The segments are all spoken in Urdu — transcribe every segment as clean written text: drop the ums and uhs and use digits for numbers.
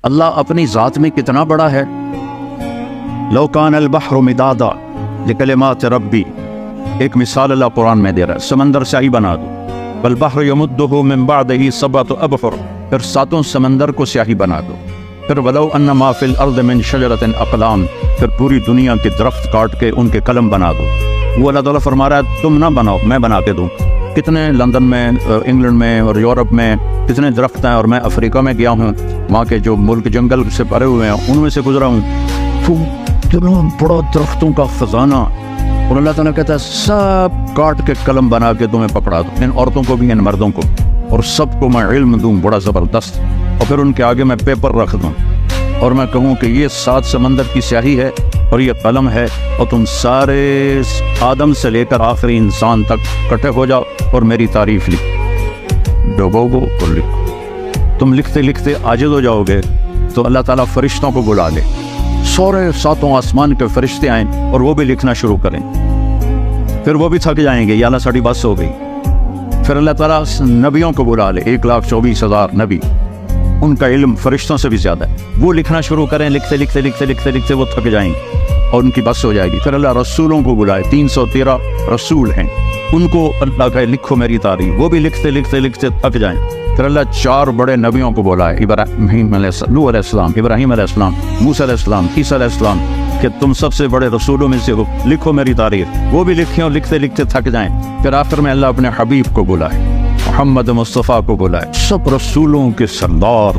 اللہ اپنی ذات میں کتنا بڑا ہے. لو کان البحر مدادا لکلمات ربی، ایک مثال اللہ قرآن میں دے رہا ہے. سمندر سیاہی بنا دو، والبحر یمدہ من بعدہ سبعۃ ابحر، پھر 7 سمندر کو سیاہی بنا دو. پھر ولو ان ما فی الارض من شجرۃ اقلام، پھر پوری دنیا کے درخت کاٹ کے ان کے قلم بنا دو. وہ اللہ تعالیٰ فرما رہا ہے تم نہ بناؤ، میں بنا کے دوں. کتنے لندن میں، انگلینڈ میں اور یورپ میں کتنے درخت ہیں، اور میں افریقہ میں گیا ہوں، وہاں کے جو ملک جنگل سے بھرے ہوئے ہیں ان میں سے گزرا ہوں، تو اتنا بڑا درختوں کا خزانہ. اور اللہ تعالیٰ کہتا ہے سب کاٹ کے قلم بنا کے تمہیں پکڑا دوں، ان عورتوں کو بھی ان مردوں کو، اور سب کو میں علم دوں بڑا زبردست، اور پھر ان کے آگے میں پیپر رکھ دوں اور میں کہوں کہ یہ 7 سمندر کی سیاہی ہے اور یہ قلم ہے، اور تم سارے آدم سے لے کر آخری انسان تک کٹھے ہو جاؤ اور میری تعریف لکھو، ڈوبو گو اور لکھو. تم لکھتے لکھتے عاجز ہو جاؤ گے تو اللہ تعالیٰ فرشتوں کو بلا لے، سورے 7 آسمان کے فرشتے آئیں اور وہ بھی لکھنا شروع کریں. پھر وہ بھی تھک جائیں گے، یا اللہ ساڑھی بس ہو گئی. پھر اللہ تعالیٰ نبیوں کو بلا لے، 1,24,000 نبی، ان کا علم فرشتوں سے بھی زیادہ ہے، وہ لکھنا شروع کریں. لکھتے لکھتے لکھتے لکھتے لکھتے وہ تھک جائیں گے اور ان کی بس ہو جائے گی. پھر اللہ رسولوں کو بلائے، 313 رسول ہیں، ان کو اللہ کہے لکھو میری تعریف، وہ بھی لکھتے لکھتے لکھتے تھک جائیں. پھر اللہ 4 بڑے نبیوں کو بلائے، ابراہیم علیہ السلام، ابراہیم علیہ السلام، موسیٰ علیہ السلام، عیسیٰ علیہ السلام، کہ تم سب سے بڑے رسولوں میں سے ہو، لکھو میری تعریف. وہ بھی لکھیں اور لکھتے لکھتے تھک جائیں. پھر آخر میں اللہ اپنے حبیب کو بلائے، محمد مصطفیٰ کو بلائے، سب رسولوں کے سردار،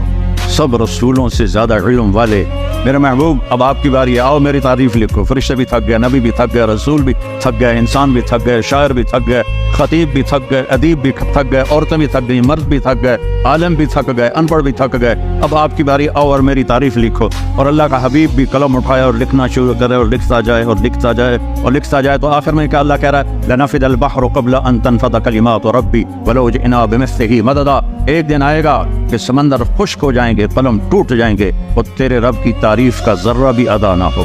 سب رسولوں سے زیادہ علم والے، میرے محبوب اب آپ کی باری ہے، آؤ میری تعریف لکھو. فرشتے بھی تھک گئے، نبی بھی تھک گئے، رسول بھی تھک گئے، انسان بھی تھک گئے، شاعر بھی تھک گئے، خطیب بھی تھک گئے، ادیب بھی تھک گئے، عورتیں بھی تھک گئی، مرد بھی تھک گئے، عالم بھی تھک گئے، ان پڑھ بھی تھک گئے. اب آپ کی باری، آؤ اور میری تعریف لکھو. اور اللہ کا حبیب بھی قلم اٹھائے اور لکھنا شروع کرے اور لکھتا جائے اور لکھتا جائے اور لکھتا جائے. تو آخر میں کیا اللہ کہہ رہا ہے، لنفد البحر قبل ان تنفد کلمات ربی ولو جئنا بمثلہ مددا. ایک دن آئے گا کہ سمندر خشک ہو جائیں گے، قلم ٹوٹ جائیں گے اور تیرے رب کی تعریف کا ذرہ بھی ادا نہ ہو.